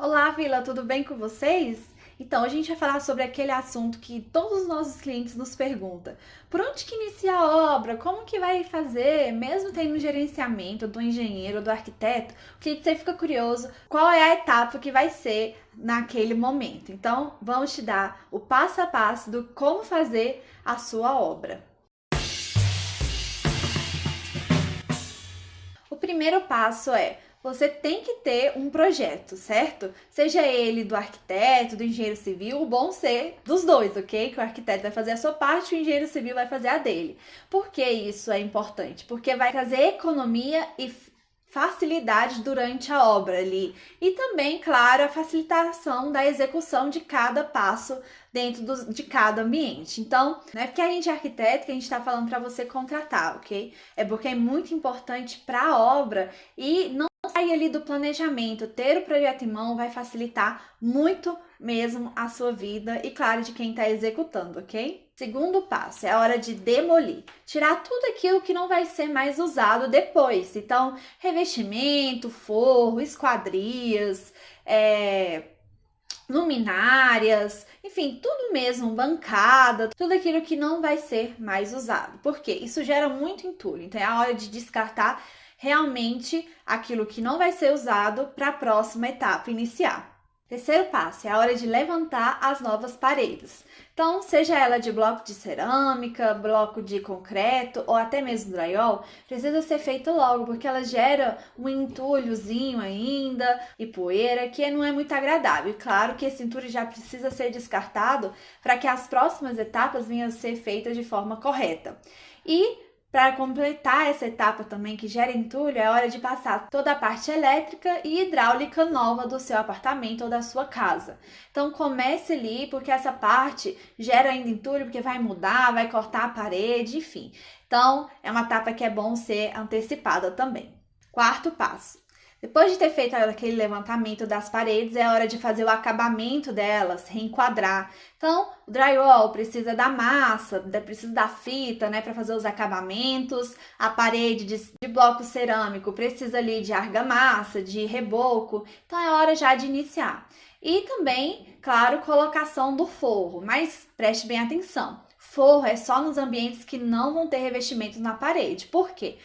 Olá, Vila, tudo bem com vocês? Então, a gente vai falar sobre aquele assunto que todos os nossos clientes nos perguntam. Por onde que inicia a obra? Como que vai fazer? Mesmo tendo um gerenciamento do engenheiro, do arquiteto, o cliente sempre fica curioso qual é a etapa que vai ser naquele momento. Então, vamos te dar o passo a passo do como fazer a sua obra. O primeiro passo é: você tem que ter um projeto, certo? Seja ele do arquiteto, do engenheiro civil, o bom ser dos dois, ok? Que o arquiteto vai fazer a sua parte e o engenheiro civil vai fazer a dele. Por que isso é importante? Porque vai trazer economia e facilidade durante a obra ali. E também, claro, a facilitação da execução de cada passo dentro de cada ambiente. Então, não é porque a gente é arquiteto que a gente está falando para você contratar, ok? É porque é muito importante para a obra e não sair ali do planejamento. Ter o projeto em mão vai facilitar muito mesmo a sua vida e, claro, de quem está executando, ok? Segundo passo, é a hora de demolir. Tirar tudo aquilo que não vai ser mais usado depois. Então, revestimento, forro, esquadrias, luminárias, enfim, tudo mesmo, bancada, tudo aquilo que não vai ser mais usado. Por quê? Isso gera muito entulho. Então, é a hora de descartar realmente aquilo que não vai ser usado para a próxima etapa iniciar. Terceiro passo, é a hora de levantar as novas paredes. Então, seja ela de bloco de cerâmica, bloco de concreto ou até mesmo drywall, precisa ser feito logo, porque ela gera um entulhozinho ainda e poeira que não é muito agradável. E claro que esse entulho já precisa ser descartado para que as próximas etapas venham a ser feitas de forma correta. E para completar essa etapa também que gera entulho, é hora de passar toda a parte elétrica e hidráulica nova do seu apartamento ou da sua casa. Então comece ali, porque essa parte gera ainda entulho, porque vai mudar, vai cortar a parede, enfim. Então é uma etapa que é bom ser antecipada também. Quarto passo. Depois de ter feito aquele levantamento das paredes, é hora de fazer o acabamento delas, reenquadrar. Então, o drywall precisa da massa, precisa da fita, né, para fazer os acabamentos. A parede de bloco cerâmico precisa ali de argamassa, de reboco. Então, é hora já de iniciar. E também, claro, colocação do forro, mas preste bem atenção. Forro é só nos ambientes que não vão ter revestimentos na parede. Por quê?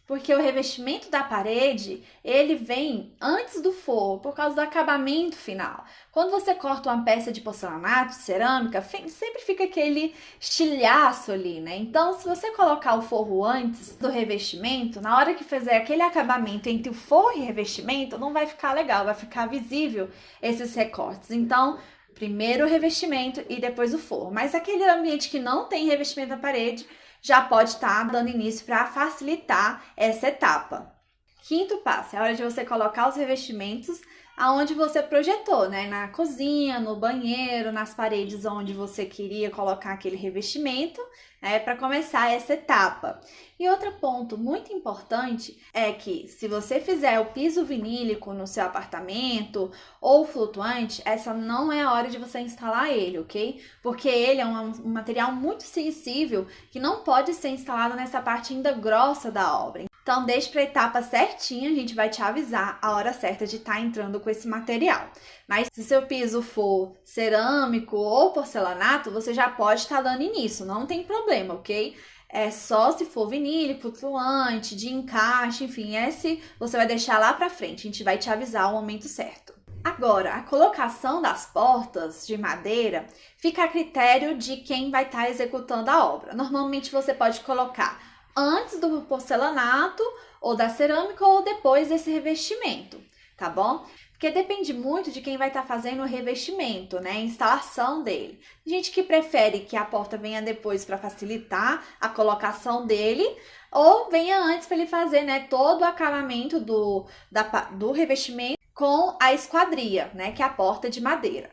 Porque o revestimento da parede, ele vem antes do forro, por causa do acabamento final. Quando você corta uma peça de porcelanato, de cerâmica, sempre fica aquele estilhaço ali, né? Então, se você colocar o forro antes do revestimento, na hora que fizer aquele acabamento entre o forro e o revestimento, não vai ficar legal, vai ficar visível esses recortes. Então, primeiro o revestimento e depois o forro. Mas aquele ambiente que não tem revestimento na parede, já pode estar dando início para facilitar essa etapa. Quinto passo, é a hora de você colocar os revestimentos aonde você projetou, né? Na cozinha, no banheiro, nas paredes onde você queria colocar aquele revestimento, né? Para começar essa etapa. E outro ponto muito importante é que se você fizer o piso vinílico no seu apartamento ou flutuante, essa não é a hora de você instalar ele, ok? Porque ele é um material muito sensível que não pode ser instalado nessa parte ainda grossa da obra. Então, deixe para a etapa certinha, a gente vai te avisar a hora certa de estar entrando com esse material. Mas se seu piso for cerâmico ou porcelanato, você já pode estar dando início, não tem problema, ok? É só se for vinílico, flutuante, de encaixe, enfim, esse você vai deixar lá para frente, a gente vai te avisar o momento certo. Agora, a colocação das portas de madeira fica a critério de quem vai estar executando a obra. Normalmente você pode colocar antes do porcelanato ou da cerâmica ou depois desse revestimento, tá bom? Porque depende muito de quem vai estar fazendo o revestimento, né? A instalação dele. Gente que prefere que a porta venha depois para facilitar a colocação dele, ou venha antes para ele fazer, né, todo o acabamento do revestimento com a esquadria, né, que é a porta de madeira.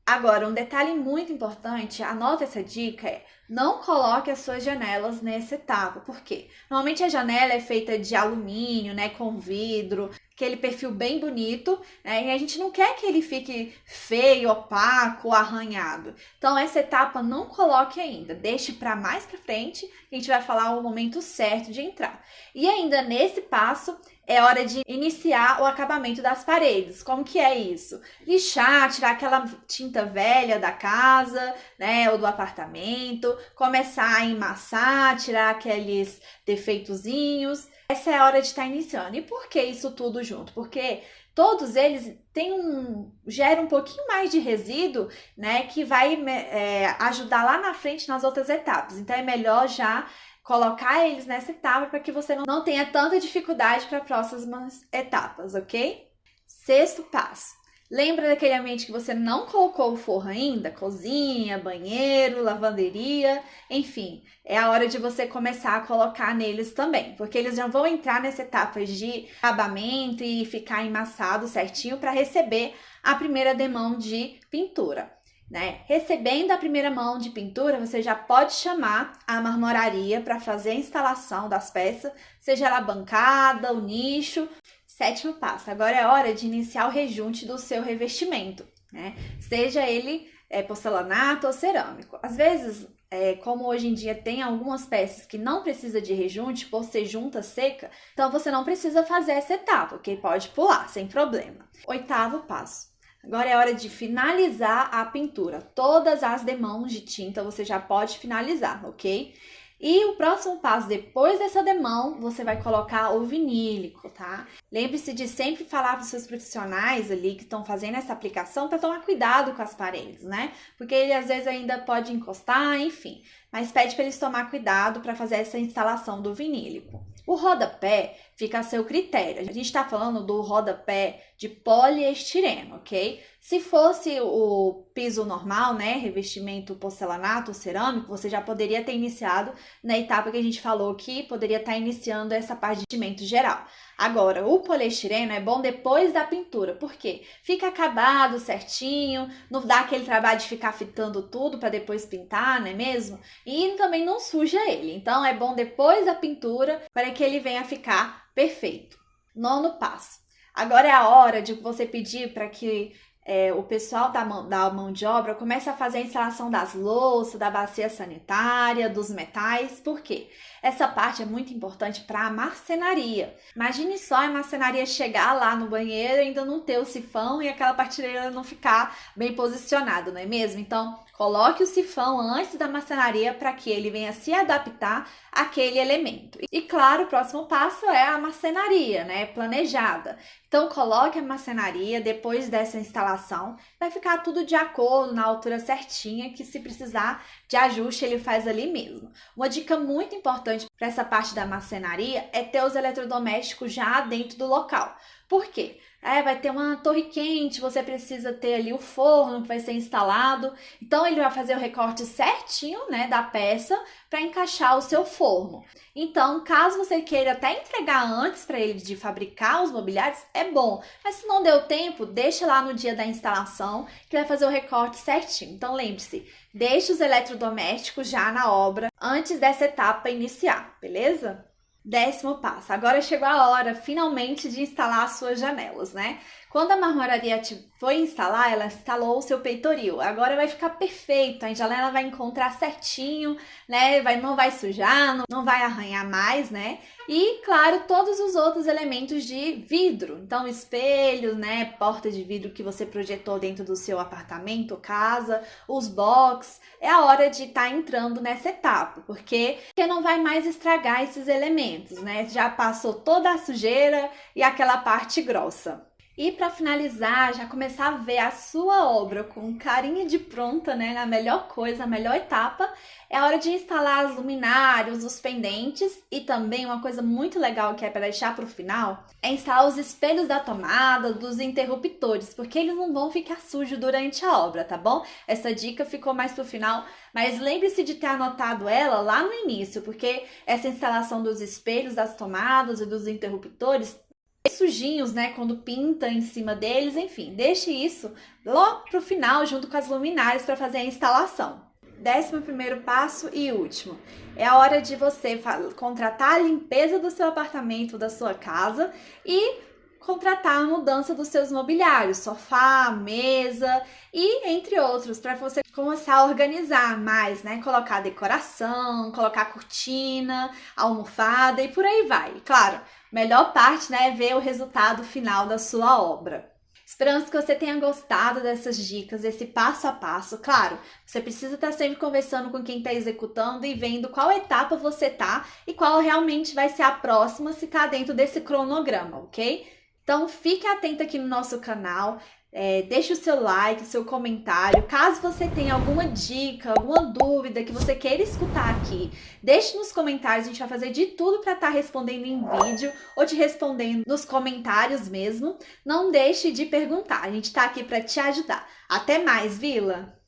Agora, um detalhe muito importante, anota essa dica, não coloque as suas janelas nessa etapa. Por quê? Normalmente a janela é feita de alumínio, né, com vidro, aquele perfil bem bonito, né, e a gente não quer que ele fique feio, opaco, arranhado. Então, essa etapa não coloque ainda, deixe para mais para frente, a gente vai falar o momento certo de entrar. E ainda nesse passo, é hora de iniciar o acabamento das paredes. Como que é isso? Lixar, tirar aquela tinta velha da casa, né, ou do apartamento, começar a emassar, tirar aqueles defeitozinhos. Essa é a hora de estar iniciando. E por que isso tudo junto? Porque todos eles geram um pouquinho mais de resíduo, né, que vai ajudar lá na frente nas outras etapas. Então é melhor já colocar eles nessa etapa para que você não tenha tanta dificuldade para próximas etapas, ok? Sexto passo. Lembra daquele ambiente que você não colocou o forro ainda? Cozinha, banheiro, lavanderia, enfim. É a hora de você começar a colocar neles também, porque eles já vão entrar nessa etapa de acabamento e ficar emassado certinho para receber a primeira demão de pintura. Né? Recebendo a primeira mão de pintura, você já pode chamar a marmoraria para fazer a instalação das peças, seja ela a bancada, o nicho. Sétimo passo, agora é hora de iniciar o rejunte do seu revestimento, né? Seja ele porcelanato ou cerâmico. Às vezes, como hoje em dia tem algumas peças que não precisa de rejunte por ser junta seca, então você não precisa fazer essa etapa, ok? Pode pular, sem problema. Oitavo passo. Agora é hora de finalizar a pintura. Todas as demãos de tinta você já pode finalizar, ok? E o próximo passo, depois dessa demão, você vai colocar o vinílico, tá? Lembre-se de sempre falar para os seus profissionais ali que estão fazendo essa aplicação para tomar cuidado com as paredes, né? Porque ele às vezes ainda pode encostar, enfim. Mas pede para eles tomar cuidado para fazer essa instalação do vinílico. O rodapé fica a seu critério. A gente está falando do rodapé de poliestireno, ok? Se fosse o piso normal, né, revestimento porcelanato, cerâmico, você já poderia ter iniciado na etapa que a gente falou que poderia estar iniciando essa parte de revestimento geral. Agora, o poliestireno é bom depois da pintura, porque fica acabado certinho, não dá aquele trabalho de ficar fitando tudo para depois pintar, não é mesmo? E também não suja ele. Então, é bom depois da pintura para que ele venha a ficar perfeito. Nono passo. Agora é a hora de você pedir para que o pessoal da mão de obra comece a fazer a instalação das louças, da bacia sanitária, dos metais. Por quê? Essa parte é muito importante para a marcenaria. Imagine só a marcenaria chegar lá no banheiro e ainda não ter o sifão e aquela prateleira não ficar bem posicionada, não é mesmo? Então, coloque o sifão antes da marcenaria para que ele venha se adaptar àquele elemento. E claro, o próximo passo é a marcenaria, né? Planejada. Então, coloque a marcenaria depois dessa instalação. Vai ficar tudo de acordo, na altura certinha, que se precisar de ajuste, ele faz ali mesmo. Uma dica muito importante para essa parte da marcenaria é ter os eletrodomésticos já dentro do local. Por quê? Vai ter uma torre quente, você precisa ter ali o forno que vai ser instalado. Então, ele vai fazer o recorte certinho, né, da peça para encaixar o seu forno. Então, caso você queira até entregar antes para ele de fabricar os mobiliários, é bom. Mas se não deu tempo, deixa lá no dia da instalação que vai fazer o recorte certinho. Então, lembre-se, deixe os eletrodomésticos já na obra antes dessa etapa iniciar, beleza? 10º passo. Agora chegou a hora, finalmente, de instalar as suas janelas, né? Quando a marmoraria foi instalar, ela instalou o seu peitoril. Agora vai ficar perfeito, a janela vai encontrar certinho, né? Não vai sujar, não vai arranhar mais, né? E, claro, todos os outros elementos de vidro. Então, espelhos, né? Porta de vidro que você projetou dentro do seu apartamento, casa, os box. É a hora de estar entrando nessa etapa, porque não vai mais estragar esses elementos, né? Já passou toda a sujeira e aquela parte grossa. E para finalizar, já começar a ver a sua obra com carinha de pronta, né? Na melhor coisa, a melhor etapa, é a hora de instalar as luminárias, os pendentes e também uma coisa muito legal que é para deixar para o final, é instalar os espelhos da tomada, dos interruptores, porque eles não vão ficar sujos durante a obra, tá bom? Essa dica ficou mais pro final, mas lembre-se de ter anotado ela lá no início, porque essa instalação dos espelhos, das tomadas e dos interruptores sujinhos, né, quando pinta em cima deles, enfim, deixe isso logo pro final junto com as luminárias para fazer a instalação. 11º passo e último, é a hora de você contratar a limpeza do seu apartamento, da sua casa e contratar a mudança dos seus mobiliários, sofá, mesa e entre outros, para você começar a organizar mais, né? Colocar decoração, colocar cortina, almofada e por aí vai. Claro, melhor parte, né, é ver o resultado final da sua obra. Esperamos que você tenha gostado dessas dicas, desse passo a passo. Claro, você precisa estar sempre conversando com quem está executando e vendo qual etapa você tá e qual realmente vai ser a próxima se tá dentro desse cronograma, ok? Então fique atento aqui no nosso canal. Deixe o seu like, o seu comentário. Caso você tenha alguma dica, alguma dúvida que você queira escutar aqui, deixe nos comentários. A gente vai fazer de tudo para estar respondendo em vídeo ou te respondendo nos comentários mesmo. Não deixe de perguntar. A gente está aqui para te ajudar. Até mais, Vila!